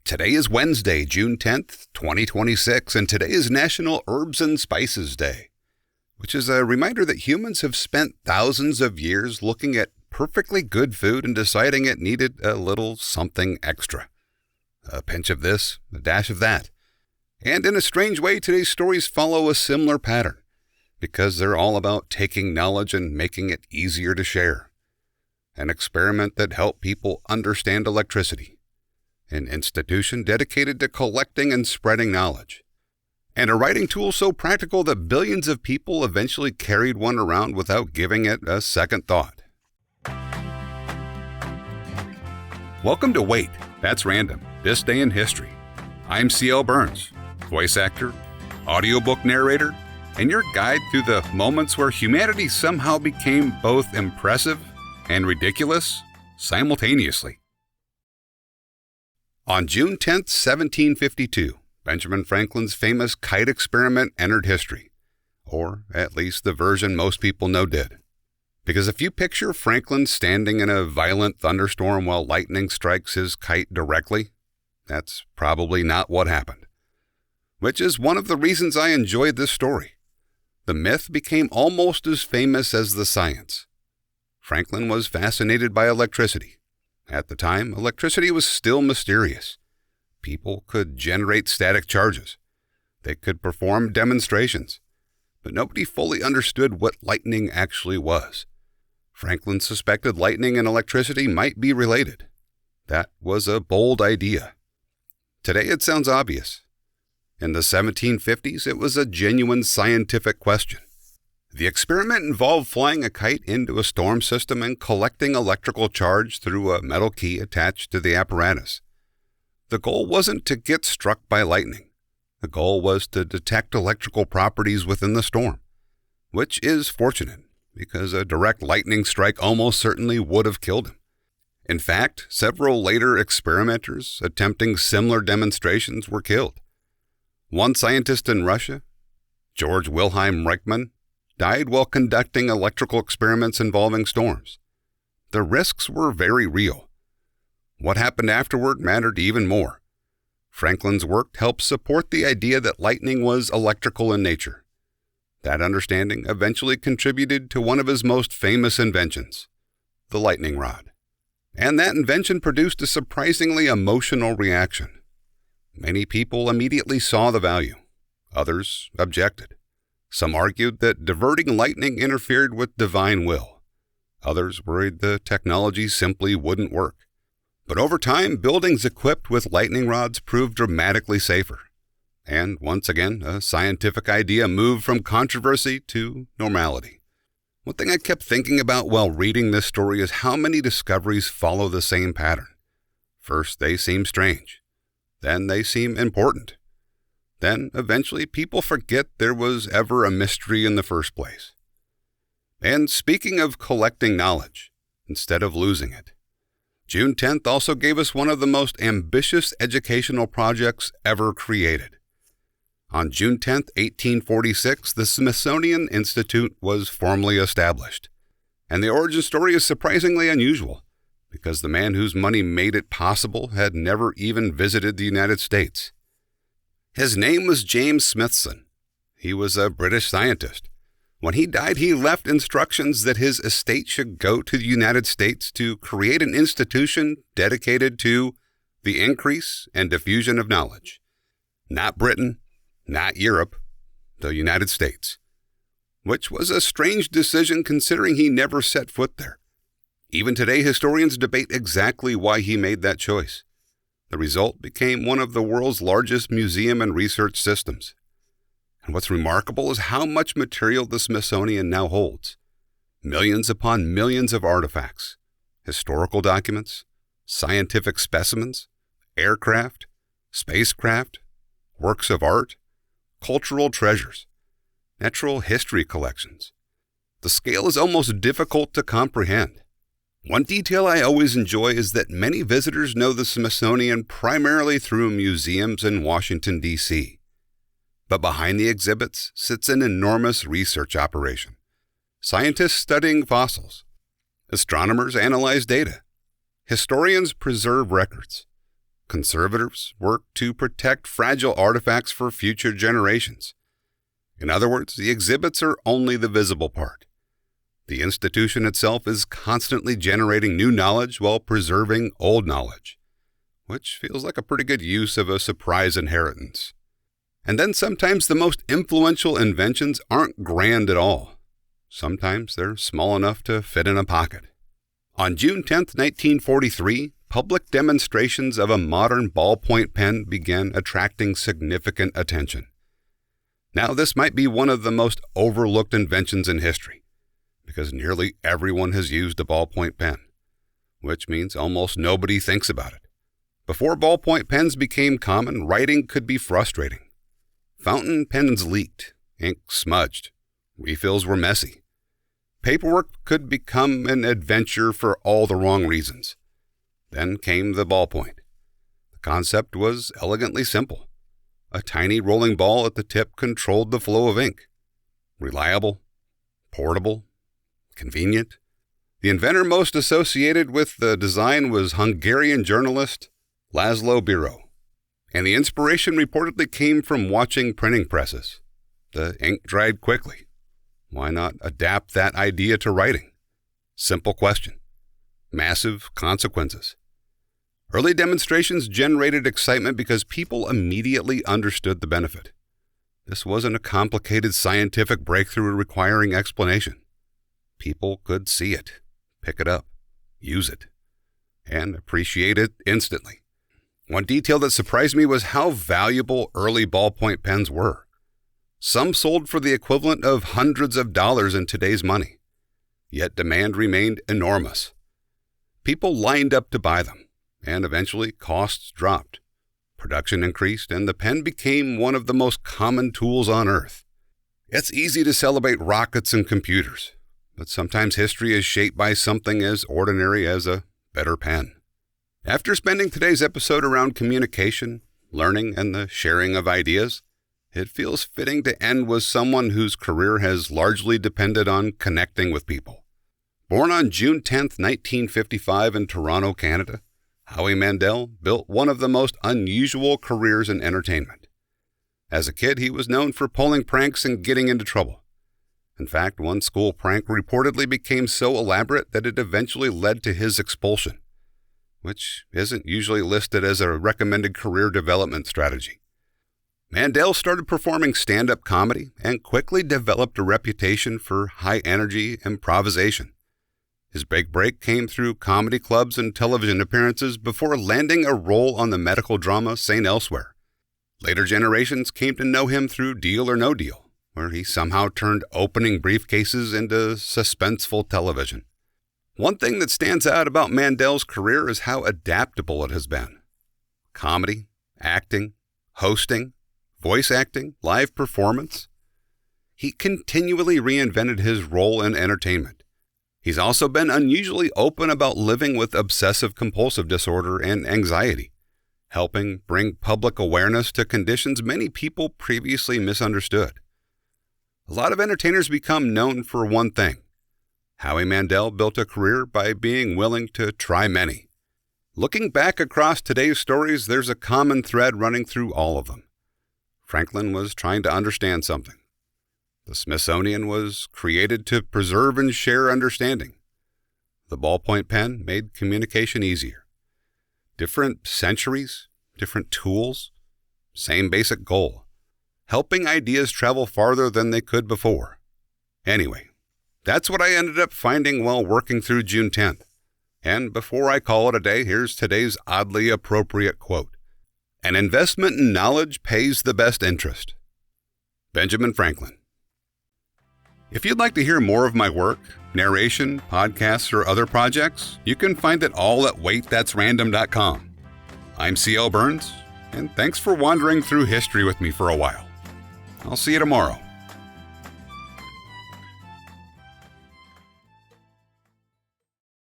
Today is Wednesday, June 10th, 2026, and today is National Herbs and Spices Day, which is a reminder that humans have spent thousands of years looking at perfectly good food and deciding it needed a little something extra. A pinch of this, a dash of that. And in a strange way, today's stories follow a similar pattern, because they're all about taking knowledge and making it easier to share. An experiment that helped people understand electricity. An institution dedicated to collecting and spreading knowledge. And a writing tool so practical that billions of people eventually carried one around without giving it a second thought. Welcome to Wait, That's Random, This Day in History. I'm C.L. Burns, voice actor, audiobook narrator, and your guide through the moments where humanity somehow became both impressive and ridiculous simultaneously. On June 10, 1752, Benjamin Franklin's famous kite experiment entered history, or at least the version most people know did. Because if you picture Franklin standing in a violent thunderstorm while lightning strikes his kite directly, that's probably not what happened. Which is one of the reasons I enjoyed this story. The myth became almost as famous as the science. Franklin was fascinated by electricity. At the time, electricity was still mysterious. People could generate static charges. They could perform demonstrations. But nobody fully understood what lightning actually was. Franklin suspected lightning and electricity might be related. That was a bold idea. Today it sounds obvious. In the 1750s, it was a genuine scientific question. The experiment involved flying a kite into a storm system and collecting electrical charge through a metal key attached to the apparatus. The goal wasn't to get struck by lightning. The goal was to detect electrical properties within the storm, which is fortunate because a direct lightning strike almost certainly would have killed him. In fact, several later experimenters attempting similar demonstrations were killed. One scientist in Russia, George Wilhelm Reichmann, died while conducting electrical experiments involving storms. The risks were very real. What happened afterward mattered even more. Franklin's work helped support the idea that lightning was electrical in nature. That understanding eventually contributed to one of his most famous inventions, the lightning rod. And that invention produced a surprisingly emotional reaction. Many people immediately saw the value. Others objected. Some argued that diverting lightning interfered with divine will. Others worried the technology simply wouldn't work. But over time, buildings equipped with lightning rods proved dramatically safer. And once again, a scientific idea moved from controversy to normality. One thing I kept thinking about while reading this story is how many discoveries follow the same pattern. First, they seem strange. Then they seem important. Then, eventually, people forget there was ever a mystery in the first place. And speaking of collecting knowledge, instead of losing it, June 10th also gave us one of the most ambitious educational projects ever created. On June 10th, 1846, the Smithsonian Institution was formally established. And the origin story is surprisingly unusual, because the man whose money made it possible had never even visited the United States. His name was James Smithson. He was a British scientist. When he died, he left instructions that his estate should go to the United States to create an institution dedicated to the increase and diffusion of knowledge. Not Britain, not Europe, the United States. Which was a strange decision considering he never set foot there. Even today, historians debate exactly why he made that choice. The result became one of the world's largest museum and research systems. And what's remarkable is how much material the Smithsonian now holds. Millions upon millions of artifacts, historical documents, scientific specimens, aircraft, spacecraft, works of art, cultural treasures, natural history collections. The scale is almost difficult to comprehend. One detail I always enjoy is that many visitors know the Smithsonian primarily through museums in Washington, D.C. But behind the exhibits sits an enormous research operation. Scientists studying fossils. Astronomers analyze data. Historians preserve records. Conservators work to protect fragile artifacts for future generations. In other words, the exhibits are only the visible part. The institution itself is constantly generating new knowledge while preserving old knowledge, which feels like a pretty good use of a surprise inheritance. And then sometimes the most influential inventions aren't grand at all. Sometimes they're small enough to fit in a pocket. On June 10, 1943, public demonstrations of a modern ballpoint pen began attracting significant attention. Now, this might be one of the most overlooked inventions in history, because nearly everyone has used a ballpoint pen, which means almost nobody thinks about it. Before ballpoint pens became common, writing could be frustrating. Fountain pens leaked, ink smudged, refills were messy. Paperwork could become an adventure for all the wrong reasons. Then came the ballpoint. The concept was elegantly simple. A tiny rolling ball at the tip controlled the flow of ink. Reliable, portable, convenient. The inventor most associated with the design was Hungarian journalist Laszlo Biro, and the inspiration reportedly came from watching printing presses. The ink dried quickly. Why not adapt that idea to writing? Simple question. Massive consequences. Early demonstrations generated excitement because people immediately understood the benefit. This wasn't a complicated scientific breakthrough requiring explanation. People could see it, pick it up, use it, and appreciate it instantly. One detail that surprised me was how valuable early ballpoint pens were. Some sold for the equivalent of hundreds of dollars in today's money. Yet demand remained enormous. People lined up to buy them, and eventually costs dropped. Production increased, and the pen became one of the most common tools on Earth. It's easy to celebrate rockets and computers, but sometimes history is shaped by something as ordinary as a better pen. After spending today's episode around communication, learning, and the sharing of ideas, it feels fitting to end with someone whose career has largely depended on connecting with people. Born on June 10, 1955 in Toronto, Canada, Howie Mandel built one of the most unusual careers in entertainment. As a kid, he was known for pulling pranks and getting into trouble. In fact, one school prank reportedly became so elaborate that it eventually led to his expulsion, which isn't usually listed as a recommended career development strategy. Mandel started performing stand-up comedy and quickly developed a reputation for high-energy improvisation. His big break came through comedy clubs and television appearances before landing a role on the medical drama St. Elsewhere. Later generations came to know him through Deal or No Deal, where he somehow turned opening briefcases into suspenseful television. One thing that stands out about Mandel's career is how adaptable it has been. Comedy, acting, hosting, voice acting, live performance. He continually reinvented his role in entertainment. He's also been unusually open about living with obsessive-compulsive disorder and anxiety, helping bring public awareness to conditions many people previously misunderstood. A lot of entertainers become known for one thing. Howie Mandel built a career by being willing to try many. Looking back across today's stories, there's a common thread running through all of them. Franklin was trying to understand something. The Smithsonian was created to preserve and share understanding. The ballpoint pen made communication easier. Different centuries, different tools, same basic goal. Helping ideas travel farther than they could before. Anyway, that's what I ended up finding while working through June 10th. And before I call it a day, here's today's oddly appropriate quote. An investment in knowledge pays the best interest. Benjamin Franklin. If you'd like to hear more of my work, narration, podcasts, or other projects, you can find it all at waitthat'srandom.com. I'm C.L. Burns, and thanks for wandering through history with me for a while. I'll see you tomorrow.